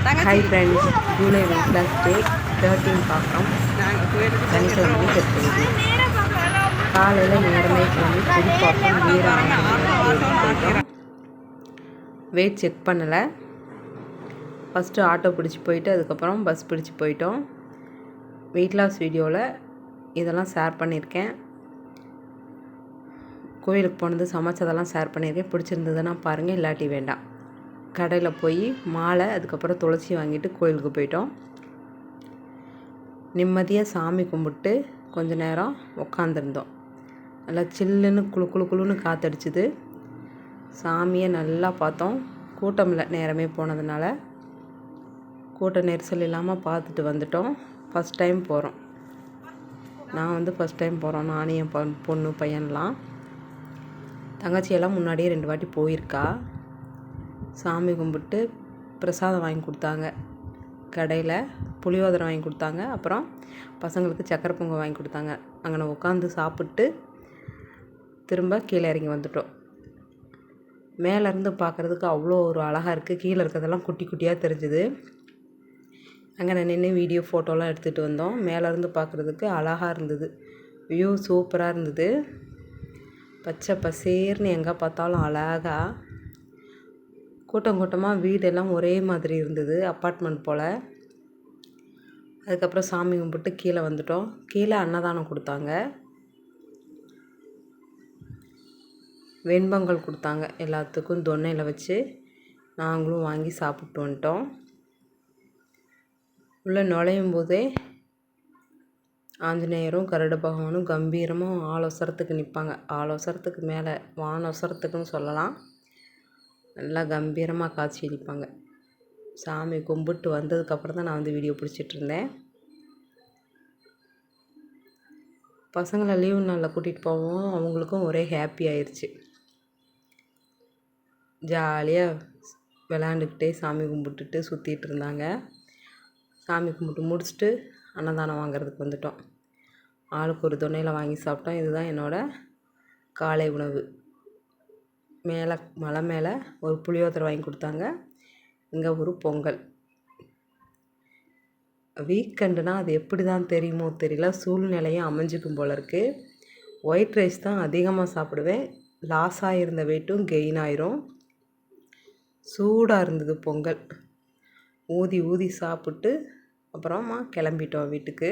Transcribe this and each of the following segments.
Hi friends, July wetness டே 13 பார்க்குறோம். சனிக்கிழமை இருக்குது. காலையில் நேரமே கிளம்பி புதுப்பாக்கம் போயிட்டோம். வெயிட் செக் பண்ணலை. ஃபஸ்ட்டு ஆட்டோ பிடிச்சி போயிட்டு அதுக்கப்புறம் பஸ் பிடிச்சி போயிட்டோம். வெயிட் லாஸ் வீடியோவில் இதெல்லாம் ஷேர் பண்ணியிருக்கேன். கோயிலுக்கு போனது சமைச்சதெல்லாம் ஷேர் பண்ணியிருக்கேன். பிடிச்சிருந்ததுன்னா பாருங்கள், இல்லாட்டி வேண்டாம். கடையில் போய் மாலை அதுக்கப்புறம் துளசி வாங்கிட்டு கோயிலுக்கு போயிட்டோம். நிம்மதியாக சாமி கும்பிட்டு கொஞ்ச நேரம் உக்காந்துருந்தோம். நல்லா சில்லுன்னு குளுன்னு காற்றடிச்சிது. சாமியை நல்லா பார்த்தோம். கூட்டம் இல்லை, நேரமே போனதுனால கூட்ட நெரிசல் இல்லாமல் பார்த்துட்டு வந்துட்டோம். ஃபஸ்ட் டைம் போகிறோம். நான் ஃபஸ்ட் டைம் போகிறோம். நானும் என் பொண்ணு பையன்லாம். தங்கச்சியெல்லாம் முன்னாடியே 2 வாட்டி போயிருக்கா. சாமி கும்பிட்டு பிரசாதம் வாங்கி கொடுத்தாங்க. கடையில் புளியோதரை வாங்கி கொடுத்தாங்க. அப்புறம் பசங்களுக்கு சக்கரை பொங்கல் வாங்கி கொடுத்தாங்க. அங்கே உட்காந்து சாப்பிட்டு திரும்ப கீழே இறங்கி வந்துட்டோம். மேலேருந்து பார்க்குறதுக்கு அவ்வளோ ஒரு அழகாக இருக்குது. கீழே இருக்கிறதெல்லாம் குட்டி குட்டியாக தெரிஞ்சுது. அங்கே நின்று வீடியோ ஃபோட்டோலாம் எடுத்துகிட்டு வந்தோம். மேலேருந்து பார்க்குறதுக்கு அழகாக இருந்தது. வியூ சூப்பராக இருந்தது. பச்சை பசேர்னு எங்கே பார்த்தாலும் அழகாக கூட்டமாக வீடெல்லாம் ஒரே மாதிரி இருந்தது, அப்பார்ட்மெண்ட் போல். அதுக்கப்புறம் சாமி கும்பிட்டு கீழே வந்துட்டோம். கீழே அன்னதானம் கொடுத்தாங்க. வெண்பொங்கல் கொடுத்தாங்க. எல்லாத்துக்கும் தொன்னையில் வச்சு நாங்களும் வாங்கி சாப்பிட்டு வந்துட்டோம். உள்ளே நுழையும் போதே ஆஞ்சநேயரும் கருட பகவானும் கம்பீரமாக ஆலோசரத்துக்கு நிற்பாங்க. ஆலோசரத்துக்கு மேலே வானோசரத்துக்குன்னு சொல்லலாம். நல்லா கம்பீரமாக காட்சி அளிப்பாங்க. சாமி கும்பிட்டு வந்ததுக்கப்புறம் தான் நான் வீடியோ பிடிச்சிட்டு இருந்தேன். பசங்களை லீவு நாளில் கூட்டிகிட்டு போவோம். அவங்களுக்கும் ஒரே ஹாப்பி ஆயிடுச்சு. ஜாலியாக விளையாண்டுக்கிட்டே சாமி கும்பிட்டுட்டு சுற்றிட்டு இருந்தாங்க. சாமி கும்பிட்டு முடிச்சுட்டு அன்னதானம் வாங்கிறதுக்கு வந்துட்டோம். ஆளுக்கு ஒரு துணையில் வாங்கி சாப்பிட்டோம். இதுதான் என்னோடய காலை உணவு. மேலே மலை மேலே ஒரு புளியோதரை வாங்கி கொடுத்தாங்க. இங்கே ஒரு பொங்கல். வீக்கெண்டுனால் அது எப்படி தான் தெரியுமோ தெரியல, சூழ்நிலையும் அமைஞ்சிக்கும் போல இருக்குது. ஒயிட் ரைஸ் தான் அதிகமாக சாப்பிடுவேன். லாஸ் ஆகிருந்த வெயிட்டும் கெயின் ஆயிரும். சூடாக இருந்தது பொங்கல். ஊதி சாப்பிட்டு அப்புறமா கிளம்பிட்டோம் வீட்டுக்கு.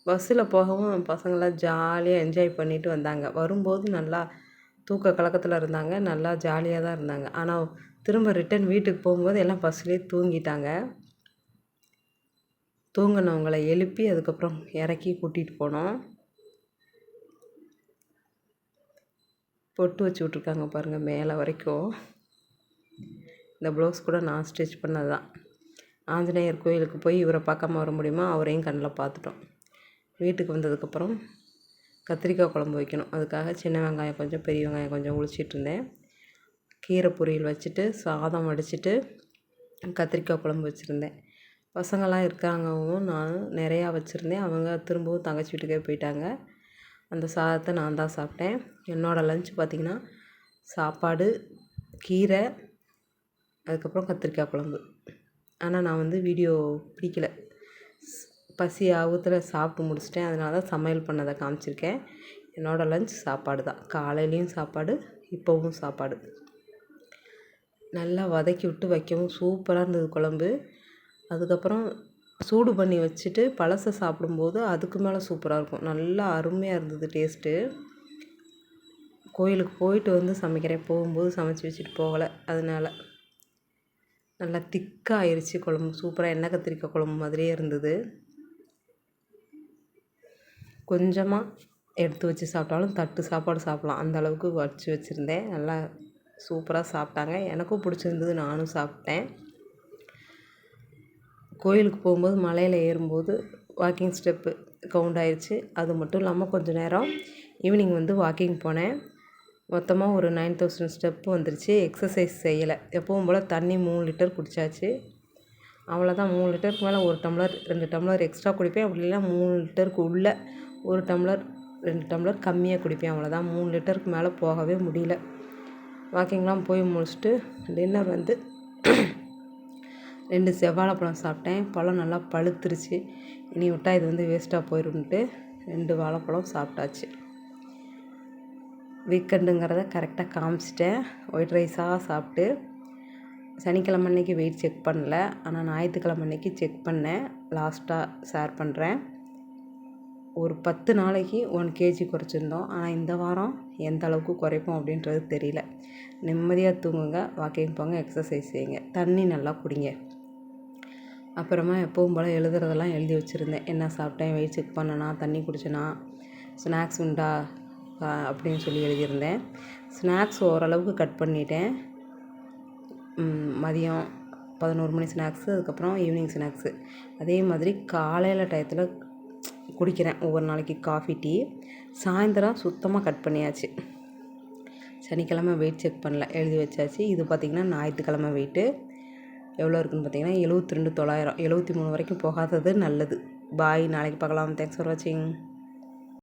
பஸ்ஸில் போகவும் பசங்களாம் ஜாலியாக என்ஜாய் பண்ணிட்டு வந்தாங்க. வரும்போது நல்லா தூக்க கலக்கத்தில் இருந்தாங்க. நல்லா ஜாலியாக தான் இருந்தாங்க. ஆனால் திரும்ப ரிட்டன் வீட்டுக்கு போகும்போது எல்லாம் பஸ்லேயே தூங்கிட்டாங்க. தூங்கினவங்களை எழுப்பி அதுக்கப்புறம் இறக்கி கூட்டிகிட்டு போனோம். பொட்டு வச்சு விட்ருக்காங்க பாருங்கள் மேலே வரைக்கும். இந்த ப்ளவுஸ் கூட நான் ஸ்டிச் பண்ணது தான். ஆஞ்சநேயர் கோயிலுக்கு போய் இவரை பார்க்காம வர முடியுமா? அவரையும் கண்ணில் பார்த்துட்டோம். வீட்டுக்கு வந்ததுக்கப்புறம் கத்திரிக்காய் குழம்பு வைக்கணும். அதுக்காக சின்ன வெங்காயம் கொஞ்சம் பெரிய வெங்காயம் கொஞ்சம் உளிச்சிட்டு இருந்தேன். கீரை பொரியல் வச்சுட்டு சாதம் வடிச்சிட்டு கத்திரிக்காய் குழம்பு வச்சுருந்தேன். பசங்களாம் இருக்காங்கவும் நான் நிறையா வச்சுருந்தேன். அவங்க திரும்பவும் தங்கச்சி வீட்டுக்கே போயிட்டாங்க. அந்த சாதத்தை நான் தான் சாப்பிட்டேன். என்னோடய லஞ்ச் பார்த்திங்கன்னா சாப்பாடு, கீரை, அதுக்கப்புறம் கத்திரிக்காய் குழம்பு. ஆனால் நான் வீடியோ பிடிக்கல. பசி ஆபத்தில் சாப்பிட்டு முடிச்சிட்டேன். அதனால தான் சமையல் பண்ணதை காமிச்சிருக்கேன். என்னோடய லஞ்ச் சாப்பாடு தான். காலையிலையும் சாப்பாடு, இப்போவும் சாப்பாடு. நல்லா வதக்கி விட்டு வைக்கவும் சூப்பராக இருந்தது குழம்பு. அதுக்கப்புறம் சூடு பண்ணி வச்சுட்டு பழசை சாப்பிடும்போது அதுக்கு மேலே சூப்பராக இருக்கும். நல்லா அருமையாக இருந்தது டேஸ்ட்டு. கோயிலுக்கு போயிட்டு சமைக்கிறேன். போகும்போது சமைச்சி வச்சுட்டு போகலை. அதனால் நல்லா திக்காக ஆயிடுச்சு குழம்பு. சூப்பராக எண்ணெய் கத்திரிக்காய் குழம்பு மாதிரியே இருந்தது. கொஞ்சமாக எடுத்து வச்சு சாப்பிட்டாலும் தட்டு சாப்பாடு சாப்பிட்லாம். அந்த அளவுக்கு வச்சு வச்சுருந்தேன். நல்லா சூப்பராக சாப்பிட்டாங்க. எனக்கும் பிடிச்சிருந்தது. நானும் சாப்பிட்டேன். கோயிலுக்கு போகும்போது மலையில் ஏறும்போது வாக்கிங் ஸ்டெப்பு கவுண்ட் ஆயிடுச்சு. அது மட்டும் இல்லாமல் கொஞ்சம் நேரம் ஈவினிங் வாக்கிங் போனேன். மொத்தமாக ஒரு 9000 ஸ்டெப்பு வந்துருச்சு. எக்ஸசைஸ் செய்யலை. எப்பவும் போல் தண்ணி 3 லிட்டர் குடித்தாச்சு. அவ்வளோதான். 3 லிட்டருக்கு மேலே 1 டம்ளர் 2 டம்ளர் எக்ஸ்ட்ரா குடிப்பேன். அப்படி இல்லைனா 3 லிட்டருக்கு உள்ளே 1 டம்ளர் 2 டம்ளர் கம்மியாக குடிப்பேன். அவ்வளோதான். 3 லிட்டருக்கு மேலே போகவே முடியல. வாக்கிங்லாம் போய் முடிச்சுட்டு டின்னர் 2 செவ்வாழைப்பழம் சாப்பிட்டேன். பழம் நல்லா பழுத்துருச்சு. இனி விட்டால் இது வந்து வேஸ்ட்டாக போயிடும்ன்ட்டு 2 வாழைப்பழம் சாப்பிட்டாச்சு. வீக்கெண்டுங்கிறத கரெக்டாக காமிச்சிட்டேன். ஒயிட் ரைஸாக சாப்பிட்டு சனிக்கிழமை அன்னைக்கு வெயிட் செக் பண்ணல. ஆனால் ஞாயிற்றுக்கிழமை அன்னைக்கு செக் பண்ணேன். லாஸ்ட்டாக ஷேர் பண்ணுறேன். ஒரு 10 நாளைக்கு 1 kg குறைச்சிருந்தோம். ஆனால் இந்த வாரம் எந்த அளவுக்கு குறைப்போம் அப்படின்றது தெரியல. நிம்மதியாக தூங்குங்க, வாக்கிங் போங்க, எக்ஸசைஸ் செய்யுங்க, தண்ணி நல்லா குடிங்க. அப்புறமா எப்பவும் போல் எழுதுறதெல்லாம் எழுதி வச்சுருந்தேன். என்ன சாப்பிட்டேன், வெயிட் செக் பண்ணனா, தண்ணி குடிச்சேனா, ஸ்நாக்ஸ் உண்டா அப்படின்னு சொல்லி எழுதியிருந்தேன். ஸ்நாக்ஸ் ஓரளவுக்கு கட் பண்ணிட்டேன். மதியம் 11 மணி ஸ்நாக்ஸு, அதுக்கப்புறம் ஈவினிங் ஸ்நாக்ஸு. அதே மாதிரி காலையில் டயத்தில் குடிக்கிறேன் ஒவ்வொரு நாளைக்கு காஃபி, டீ. சாயந்தரம் சுத்தமாக கட் பண்ணியாச்சு. சனிக்கிழமை வெயிட் செக் பண்ணல, எழுதி வச்சாச்சு. இது பார்த்திங்கன்னா ஞாயிற்றுக்கிழமை வெயிட்டு எவ்வளோ இருக்குதுன்னு பார்த்தீங்கன்னா 72,900. 73 வரைக்கும் போகாதது நல்லது. பாய், நாளைக்கு பார்க்கலாம். தேங்க்ஸ் ஃபார் வாட்சிங்.